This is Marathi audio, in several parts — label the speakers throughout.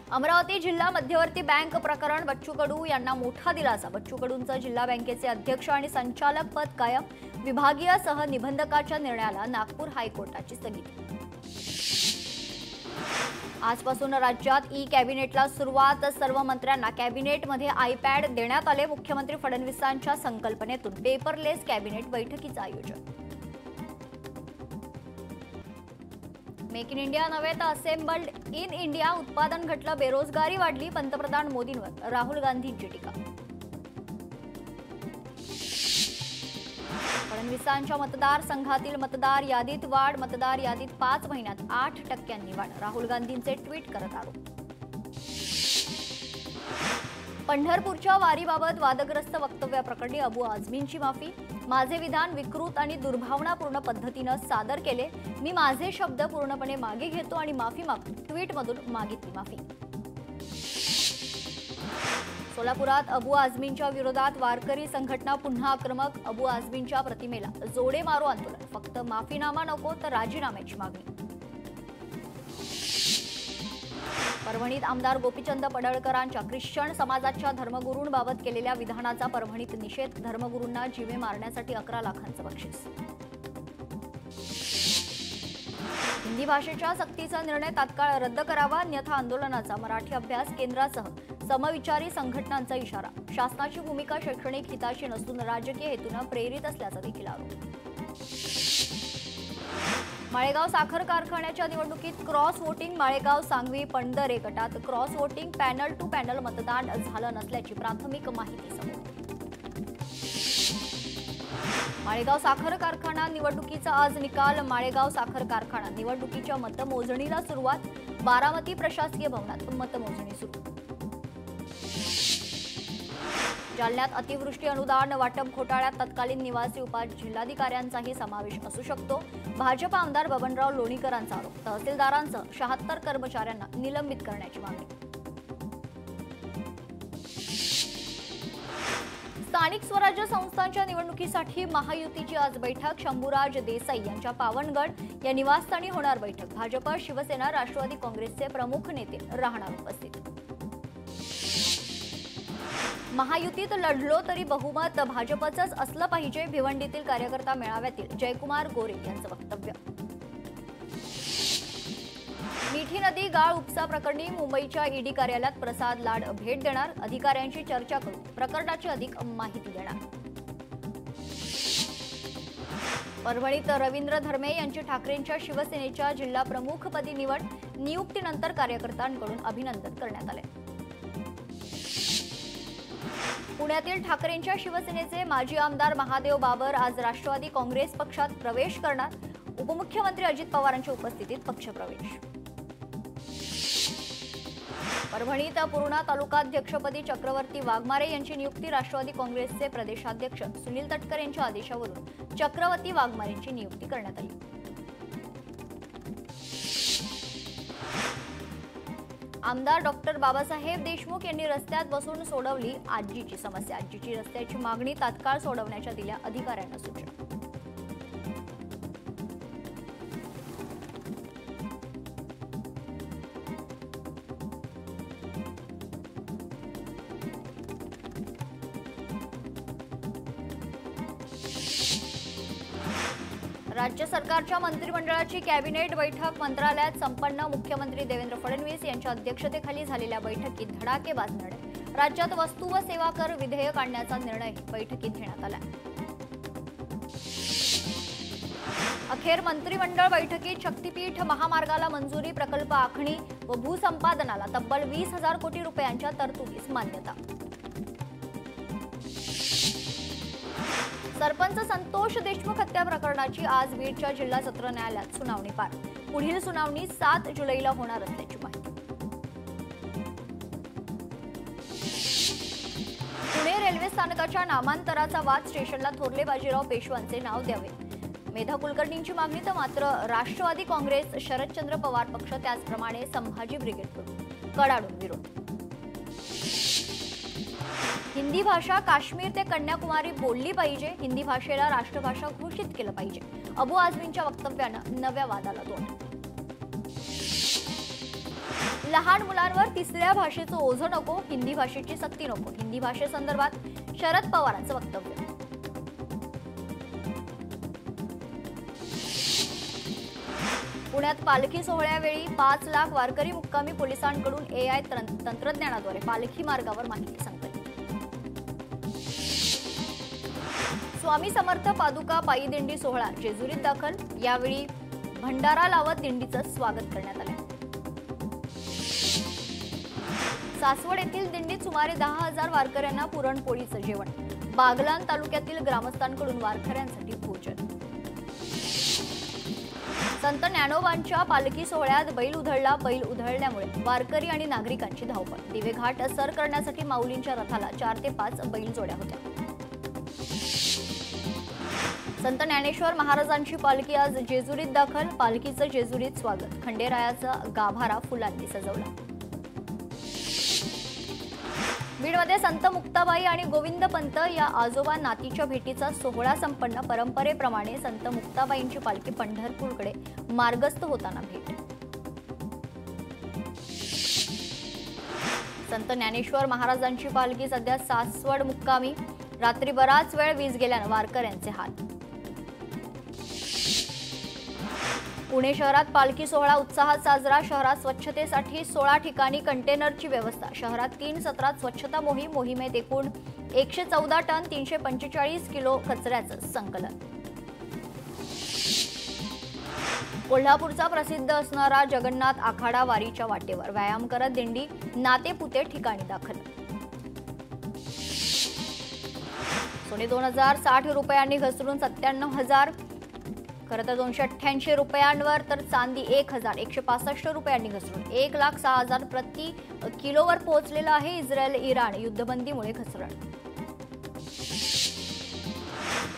Speaker 1: अमरावती जिल्हा मध्यवर्ती बँक प्रकरण बच्चू कडू यांना मोठा दिलासा। बच्चू कडूंचं जिल्हा बँकेचे अध्यक्ष आणि संचालक पद कायम। विभागीय सह निबंधकाच्या निर्णयाला नागपूर हायकोर्टाची स्थगिती। आजपासून राज्यात ई कॅबिनेटला सुरुवात। सर्व मंत्र्यांना कॅबिनेटमध्ये आयपॅड देण्यात आले। मुख्यमंत्री फडणवीसांच्या संकल्पनेतून पेपरलेस कॅबिनेट बैठकीचं आयोजन। मेक इन इंडिया नव्हे तर असेंबल्ड इन इंडिया उत्पादन घटलं, बेरोजगारी वाढली। पंतप्रधान मोदींवर राहुल गांधींची टीका। फडणवीसांच्या मतदारसंघातील मतदार यादीत वाढ। मतदार यादीत 5 महिन्यात 8% वाढ। राहुल गांधींचे ट्विट करत आरोप। पंढरपूरच्या वारीबाबत वादग्रस्त वक्तव्याप्रकरणी अबू आझमींची माफी। माझे विधान विकृत आणि दुर्भावनापूर्ण पद्धतीने सादर केले। मी माझे शब्द पूर्णपणे मागे घेतो आणि माफी मागतो। ट्विटमधून मागितली माफी। सोलापुरात अबू आझमींच्या विरोधात वारकरी संघटना पुन्हा आक्रमक। अबू आझमींच्या प्रतिमेला जोडे मारो आंदोलन। फक्त माफीनामा नको तर राजीनाम्याची मागणी। परभणीत आमदार गोपीचंद पडळकरांच्या ख्रिश्चन समाजाच्या धर्मगुरूंबाबत केलेल्या विधानाचा परभणीत निषेध। धर्मगुरूंना जीवे मारण्यासाठी 11 लाखांचं बक्षीस। हिंदी भाषेच्या सक्तीचा निर्णय तात्काळ रद्द करावा, अन्यथा आंदोलनाचा। मराठी अभ्यास केंद्रासह समविचारी संघटनांचा इशारा। शासनाची भूमिका शैक्षणिक हिताची नसून राजकीय हेतूने प्रेरित असल्याचा देखील आरोप। माळेगाव साखर कारखान्याच्या निवडणुकीत क्रॉस वोटिंग। माळेगाव, सांगवी, पणदरे गटात cross voting, panel to panel मतदान झालं नसल्याची प्राथमिक माहिती समोर। माळेगाव साखर कारखाना निवडणुकीचा आज निकाल। माळेगाव साखर कारखाना निवडणुकीच्या मतमोजणीला सुरुवात। बारामती प्रशासकीय भवनात मतमोजणी सुरू। जालन्यात अतिवृष्टी अनुदान वाटप घोटाळ्यात तत्कालीन निवासी उपजिल्हाधिकाऱ्यांचाही समावेश असू शकतो। भाजप आमदार बबनराव लोणीकरांचा आरोप। तहसीलदारांसह 76 कर्मचाऱ्यांना निलंबित करण्याची मागणी। स्थानिक स्वराज्य संस्थांच्या निवडणुकीसाठी महायुतीची आज बैठक। शंभूराज देसाई यांच्या पावनगड या निवासस्थानी होणार बैठक। भाजप, शिवसेना, राष्ट्रवादी काँग्रेसचे प्रमुख नेते राहणार उपस्थित। महायुतीत लढलो तरी बहुमत भाजपचंच असलं पाहिजे। भिवंडीतील कार्यकर्ता मेळाव्यातील जयकुमार गोरे यांचं वक्तव्य। मिठी नदी गाळ उपसा प्रकरणी मुंबईच्या ईडी कार्यालयात प्रसाद लाड भेट देणार। अधिकाऱ्यांशी चर्चा करून प्रकरणाची अधिक माहिती देणार। परभणीत रवींद्र धर्मे यांची ठाकरेंच्या शिवसेनेच्या जिल्हा प्रमुखपदी निवड। नियुक्तीनंतर कार्यकर्त्यांकडून अभिनंदन करण्यात आले। पुण्यातील ठाकरेंच्या शिवसेनेचे माजी आमदार महादेव बाबर आज राष्ट्रवादी काँग्रेस पक्षात प्रवेश करणार। उपमुख्यमंत्री अजित पवारांच्या उपस्थितीत पक्षप्रवेश। परभणीत पूर्णा तालुकाध्यक्षपदी चक्रवर्ती वाघमारे यांची नियुक्ती। राष्ट्रवादी काँग्रेसचे प्रदेशाध्यक्ष सुनील तटकरे यांच्या आदेशावरून चक्रवर्ती वाघमारेंची नियुक्ती करण्यात आली। आमदार डॉक्टर बाबासाहेब देशमुख यांनी रस्त्यात बसून सोडवली आजीची समस्या। आजीची रस्त्याची मागणी तात्काळ सोडवण्याच्या दिल्या अधिकाऱ्यांना सूचना। राज्य सरकारच्या मंत्रिमंडळाची कॅबिनेट बैठक मंत्रालयात संपन्न। मुख्यमंत्री देवेंद्र फडणवीस यांच्या अध्यक्षतेखाली झालेल्या बैठकीत धडाकेबाज निर्णय। राज्यात वस्तू व सेवा कर विधेयक आणण्याचा निर्णय बैठकीत घेण्यात आला। अखेर मंत्रिमंडळ बैठकीत शक्तीपीठ महामार्गाला मंजुरी। प्रकल्प आखणी व भूसंपादनाला तब्बल 20,000 कोटी रुपयांच्या तरतुदीस मान्यता। सरपंच संतोष देशमुख हत्या प्रकरणाची आज बीडच्या जिल्हा सत्र न्यायालयात सुनावणी पार। पुढील सुनावणी 7 जुलैला होणार असल्याची माहिती। पुणे रेल्वे स्थानकाच्या नामांतराचा वाद। स्टेशनला थोरले बाजीराव पेशवांचे नाव द्यावे, मेधा कुलकर्णींची मागणी। तर मात्र राष्ट्रवादी काँग्रेस, शरदचंद्र पवार पक्ष, त्याचप्रमाणे संभाजी ब्रिगेडकडून कडाडून विरोध। हिंदी भाषा काश्मीर ते कन्याकुमारी बोलली पाहिजे, हिंदी भाषेला राष्ट्रभाषा घोषित केलं पाहिजे. अबू आझमींच्या वक्तव्यानं नव्या वादाला तोंड. लहान मुलांवर तिसऱ्या भाषेचं ओझं नको, हिंदी भाषेची सक्ती नको. हिंदी भाषेसंदर्भात शरद पवारांचं वक्तव्य. पुण्यात पालखी सोहळ्यावेळी 5 लाख वारकरी मुक्कामी, पोलिसांकडून AI तंत्रज्ञानाद्वारे पालखी मार्गावर माहिती संकलित. स्वामी समर्थ पादुका पायी दिंडी सोहळा जेजुरीत दाखल, यावेळी भंडारा लावत दिंडीचं स्वागत करण्यात आलं. सासवड येथील दिंडीत सुमारे 10,000 वारकऱ्यांना पुरणपोळीचं जेवण. बागलाण तालुक्यातील ग्रामस्थांकडून वारकऱ्यांसाठी भोजन. संत ज्ञानोबांच्या पालखी सोहळ्यात बैल उधळला, बैल उधळल्यामुळे वारकरी आणि नागरिकांची धावपळ. दिवेघाट सर करण्यासाठी माऊलींच्या रथाला 4 ते 5 बैल जोड्या होत्या. संत ज्ञानेश्वर महाराजांची पालखी आज जेजुरीत दाखल, पालखीचं जेजुरीत स्वागत. खंडेरायाचा गाभारा फुलांनी सजवला. बीडमध्ये संत मुक्ताबाई आणि गोविंद पंत या आजोबा नातीच्या भेटीचा सोहळा संपन्न. परंपरेप्रमाणे संत मुक्ताबाईंची पालखी पंढरपूरकडे मार्गस्थ होताना भेट. संत ज्ञानेश्वर महाराजांची पालखी सध्या सासवड मुक्कामी. रात्री बराच वेळ वीज गेल्यानं वारकऱ्यांचे हाल. पुणे शहरात पालखी सोहळा उत्साहात साजरा. शहरात स्वच्छतेसाठी 16 ठिकाणी कंटेनरची व्यवस्था. शहरात 3 सत्रात स्वच्छता मोहीम. मोहिमेत एकूण 114 टन 345 किलो कचऱ्याचं संकलन. कोल्हापूरचा प्रसिद्ध असणारा जगन्नाथ आखाडा वारीच्या वाटेवर. व्यायाम करत दिंडी नातेपुते ठिकाणी दाखल. सोने 2060 रुपयांनी घसरून 97,000. खरं तर 288 रुपयांवर, तर चांदी 1,165 रुपयांनी घसरून 1,06,000 प्रति किलोवर पोहोचलेलं आहे. इस्रायल इराण युद्धबंदीमुळे घसरण.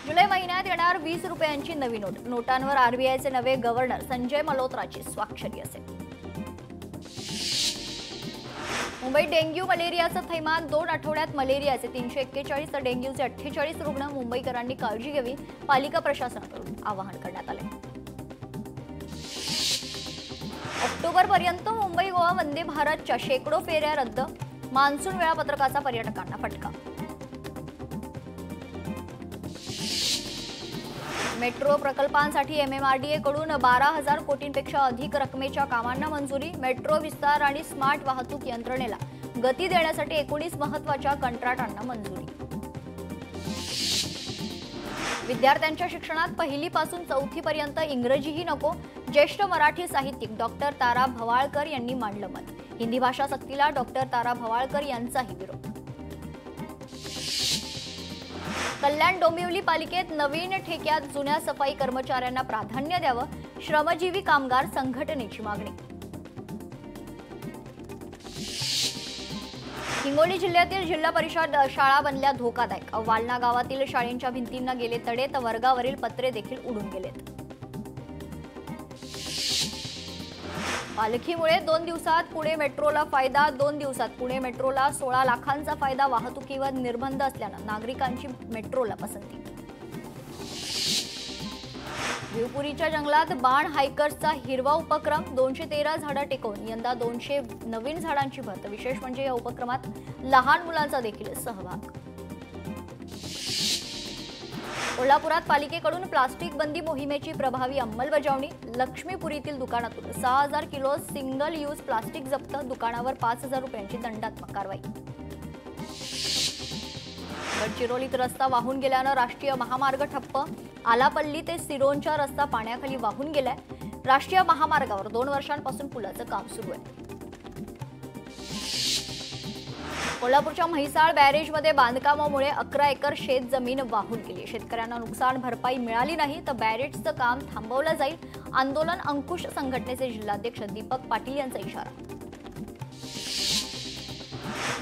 Speaker 1: जुलै महिन्यात येणार 20 रुपयांची नवी नोट. नोटांवर RBIचे नवे गव्हर्नर संजय मल्होत्राची स्वाक्षरी असेल. मुंबईत डेंग्यू मलेरियाचं थैमान. 2 आठवड्यात मलेरियाचे 341 तर डेंग्यूचे 48 रुग्ण. मुंबईकरांनी काळजी घ्यावी, पालिका प्रशासनाकडून आवाहन करण्यात आले. ऑक्टोबरपर्यंत मुंबई गोवा वंदे भारतच्या शेकडो फेऱ्या रद्द. मान्सून वेळापत्रकाचा पर्यटकांना फटका. मेट्रो प्रकल्पांसाठी MMRDA कडून 12,000 कोटींपेक्षा अधिक रकमेच्या कामांना मंजुरी. मेट्रो विस्तार आणि स्मार्ट वाहतूक यंत्रणेला गती देण्यासाठी 19 महत्त्वाच्या कंत्राटांना मंजुरी. विद्यार्थ्यांच्या शिक्षणात 1ली पासून 4थी पर्यंत इंग्रजीही नको. ज्येष्ठ मराठी साहित्यिक डॉक्टर तारा भवाळकर यांनी मांडलं मत. हिंदी भाषा सक्तीला डॉक्टर तारा भवाळकर यांचाही विरोध. कल्याण डोंबिवली पालिकेत नवीन ठेक्यात जुन्या सफाई कर्मचाऱ्यांना प्राधान्य द्यावं. श्रमजीवी कामगार संघटनेची मागणी. हिंगोली जिल्ह्यातील जिल्हा परिषद शाळा बनल्या धोकादायक. वालना गावातील शाळेंच्या भिंतींना गेले तडे, तर वर्गावरील पत्रे देखील उडून गेलेत. पालखीमुळे 2 दिवसात पुणे मेट्रोला फायदा. 2 दिवसात पुणे मेट्रोला 16 लाखांचा फायदा. वाहतुकीवर निर्बंध असल्यानं नागरिकांची मेट्रोला पसंती. भिवपुरीच्या जंगलात बाण हायकर्सचा हिरवा उपक्रम. 213 झाडं टेकवून यंदा 200 नवीन झाडांची भर. विशेष म्हणजे या उपक्रमात लहान मुलांचा देखील सहभाग. कोल्हापुरात पालिकेकडून प्लास्टिक बंदी मोहिमेची प्रभावी अंमलबजावणी. लक्ष्मीपुरीतील दुकानातून 6,000 किलो सिंगल यूज प्लास्टिक जप्त. दुकानावर 5,000 रुपयांची दंडात्मक कारवाई. गडचिरोलीत रस्ता वाहून गेल्यानं राष्ट्रीय महामार्ग ठप्प. आलापल्ली ते सिरोंचा रस्ता पाण्याखाली वाहून गेलाय. राष्ट्रीय महामार्गावर 2 वर्षांपासून पुलाचं काम सुरू आहे. कोल्हापूरच्या म्हैसाळ बॅरेजमध्ये बांधकामामुळे 11 एकर शेत जमीन वाहून गेली. शेतकऱ्यांना नुकसान भरपाई मिळाली नाही तर बॅरेजचं काम थांबवलं जाईल. आंदोलन अंकुश संघटनेचे जिल्हाध्यक्ष दीपक पाटील यांचा इशारा.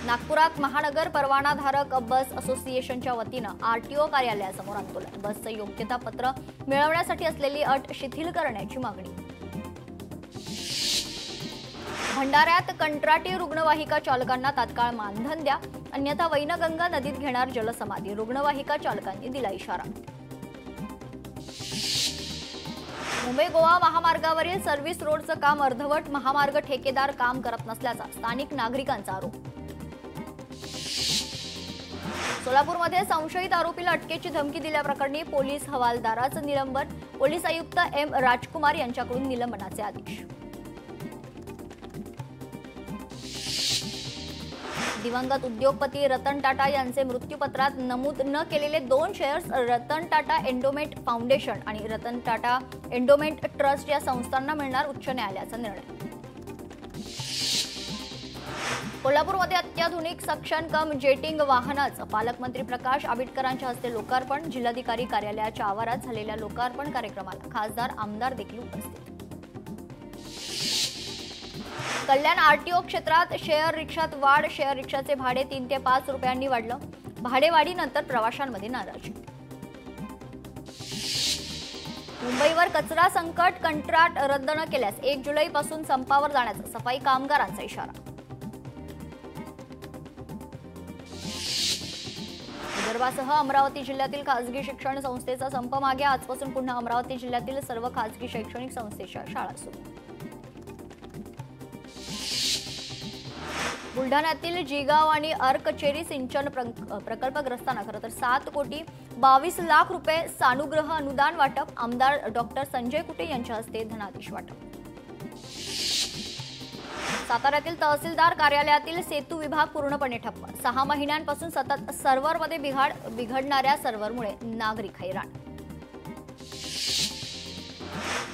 Speaker 1: नागपुरात महानगर परवानाधारक बस असोसिएशनच्या वतीनं RTO कार्यालयासमोर आंदोलन. बसचं योग्यता पत्र मिळवण्यासाठी असलेली अट शिथिल करण्याची मागणी. भंडाऱ्यात कंत्राटी रुग्णवाहिका चालकांना तात्काळ मानधन द्या, अन्यथा वैनगंगा नदीत घेणार जलसमाधी. रुग्णवाहिका चालकांनी दिला इशारा. मुंबई गोवा महामार्गावरील सर्व्हिस रोडचं काम अर्धवट, महामार्ग ठेकेदार काम करत नसल्याचा स्थानिक नागरिकांचा आरोप. सोलापूरमध्ये संशयित आरोपीला अटकेची धमकी दिल्याप्रकरणी पोलीस हवालदाराचं निलंबन. पोलीस आयुक्त एम राजकुमार यांच्याकडून निलंबनाचे आदेश. दिवंगत उद्योगपती रतन टाटा यांचे मृत्यूपत्रात नमूद न केलेले 2 shares Ratan Tata endowment foundation आणि रतन टाटा एंडोमेंट ट्रस्ट या संस्थांना मिळणार. उच्च न्यायालयाचा निर्णय. कोल्हापूरमध्ये अत्याधुनिक सक्शन कम जेटिंग वाहनाचं पालकमंत्री प्रकाश आंबेडकरांच्या हस्ते लोकार्पण. जिल्हाधिकारी कार्यालयाच्या आवारात झालेल्या लोकार्पण कार्यक्रमाला खासदार आमदार देखील उपस्थित. कल्याण आरटीओ क्षेत्रात शेअर रिक्षात वाढ. शेअर रिक्षाचे भाडे 3 ते 5 रुपयांनी वाढलं. भाडेवाढीनंतर प्रवाशांमध्ये नाराजी. मुंबईवर कचरा संकट. कंत्राट रद्द न केल्यास 1 जुलैपासून संपावर जाण्याचा सफाई कामगारांचा इशारा. विदर्भासह अमरावती जिल्ह्यातील खासगी शिक्षण संस्थेचा संप मागे. आजपासून पुन्हा अमरावती जिल्ह्यातील सर्व खासगी शैक्षणिक संस्थेच्या शाळा सुरू. बुलढाण्यातील जिगाव आणि अर्कचेरी सिंचन प्रकल्पग्रस्तांना खरं तर 7 कोटी 22 लाख रुपये सानुग्रह अनुदान वाटप. आमदार डॉक्टर संजय कुटे यांच्या हस्ते धनादेश वाटप. साताऱ्यातील तहसीलदार कार्यालयातील सेतू विभाग पूर्णपणे ठप्प. 6 महिन्यांपासून सतत सर्व्हरमध्ये बिघडणाऱ्या सर्व्हरमुळे नागरिक हैराण.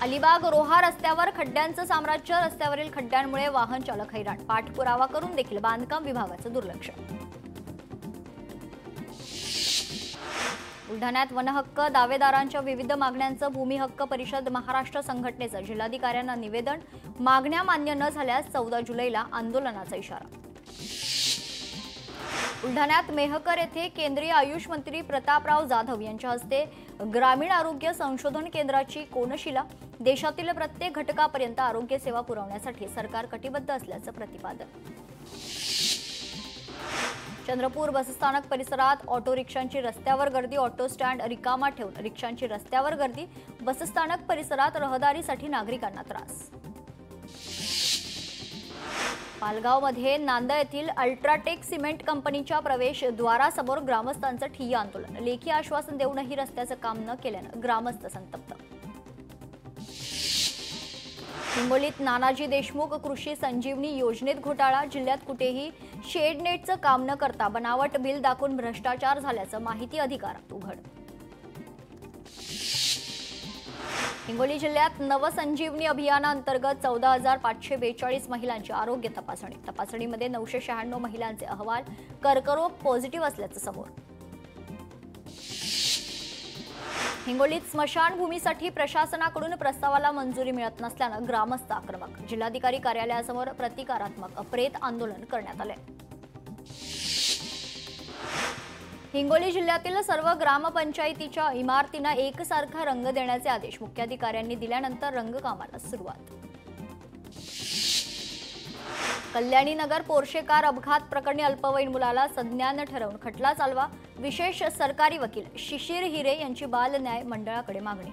Speaker 1: अलिबाग रोहा रस्त्यावर खड्ड्यांचं साम्राज्य. रस्त्यावरील खड्ड्यांमुळे वाहन चालक हैराण. पाठपुरावा करून देखील बांधकाम विभागाचं दुर्लक्ष. बुलढाण्यात वनहक्क दावेदारांच्या विविध मागण्यांचं भूमी हक्क परिषद महाराष्ट्र संघटनेचं जिल्हाधिकाऱ्यांना निवेदन. मागण्या मान्य न झाल्यास 14 जुलैला आंदोलनाचा इशारा. बुलढाण्यात मेहकर येथे केंद्रीय आयुष मंत्री प्रतापराव जाधव यांच्या हस्ते ग्रामीण आरोग्य संशोधन केंद्राची कोनशिला. देशातील प्रत्येक घटकापर्यंत आरोग्य सेवा पुरवण्यासाठी सरकार कटिबद्ध असल्याचं प्रतिपादन. चंद्रपूर बसस्थानक परिसरात ऑटो रिक्षांची रस्त्यावर गर्दी. ऑटो स्टँड रिकामा ठेवून रिक्षांची रस्त्यावर गर्दी. बसस्थानक परिसरात रहदारीसाठी नागरिकांना त्रास. पालगावमध्ये नांदा येथील अल्ट्राटेक सिमेंट कंपनीच्या प्रवेशद्वारासमोर ग्रामस्थांचं ठिय्या आंदोलन. लेखी आश्वासन देऊनही रस्त्याचं काम न केल्यानं ग्रामस्थ संतप्त. हिंगोलीत नानाजी देशमुख कृषी संजीवनी योजनेत घोटाळा. जिल्ह्यात कुठेही शेडनेटचं काम न करता बनावट बिल दाखवून भ्रष्टाचार झाल्याचं माहिती अधिकारात उघड. हिंगोली जिल्ह्यात नवसंजीवनी अभियानाअंतर्गत 14,542 महिलांची आरोग्य तपासणी. तपासणीमध्ये 996 महिलांचे अहवाल कर्करोग पॉझिटिव्ह असल्याचं समोर. हिंगोलीत स्मशानभूमीसाठी प्रशासनाकडून प्रस्तावाला मंजुरी मिळत नसल्यानं ग्रामस्थ आक्रमक. जिल्हाधिकारी कार्यालयासमोर प्रतिकारात्मक प्रेत आंदोलन करण्यात आले. हिंगोली जिल्ह्यातील सर्व ग्रामपंचायतीच्या इमारतींना एकसारखा रंग देण्याचे आदेश मुख्याधिकाऱ्यांनी दिल्यानंतर रंगकामाला सुरुवात. कल्याणी नगर पोर्शे कार अपघात प्रकरणी अल्पवयीन मुलाला संज्ञान ठरवून खटला चालवा. विशेष सरकारी वकील शिशिर हिरे यांची बाल न्याय मंडळाकडे मागणी.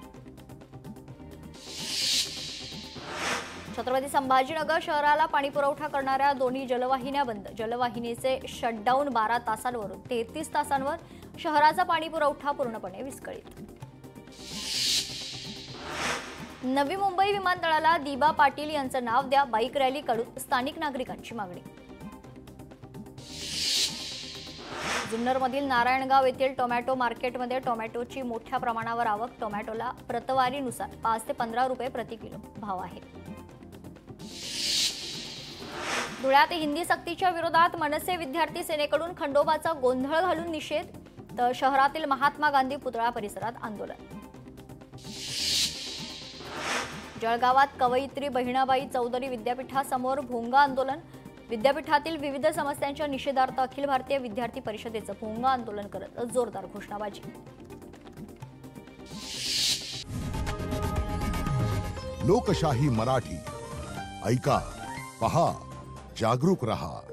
Speaker 1: छत्रपती संभाजीनगर शहराला पाणीपुरवठा करणाऱ्या दोन्ही जलवाहिन्या बंद. जलवाहिनीचे शटडाऊन 12 तासांवरून 33 तासांवर. शहराचा पाणीपुरवठा पूर्णपणे विस्कळीत. नवी मुंबई विमानतळाला दिबा पाटील यांचं नाव द्या. बाईक रॅली काढून स्थानिक नागरिकांची मागणी. जुन्नरमधील नारायणगाव येथील टोमॅटो मार्केटमध्ये टोमॅटोची मोठ्या प्रमाणावर आवक. टोमॅटोला प्रतवारीनुसार 5 ते 15 रुपये प्रति किलो भाव आहे. धुळ्यात हिंदी सक्तीच्या विरोधात मनसे विद्यार्थी सेनेकडून खंडोबाचा गोंधळ घालून निषेध. तर शहरातील महात्मा गांधी पुतळा परिसरात आंदोलन. जळगावात कवयित्री बहिणाबाई चौधरी विद्यापीठासमोर भोंगा आंदोलन. विद्यापीठातील विविध समस्यांच्या निषेधार्थ अखिल भारतीय विद्यार्थी परिषदेचं भोंगा आंदोलन करत जोरदार घोषणाबाजी.
Speaker 2: लोकशाही मराठी ऐका पहा, जागरूक रहा.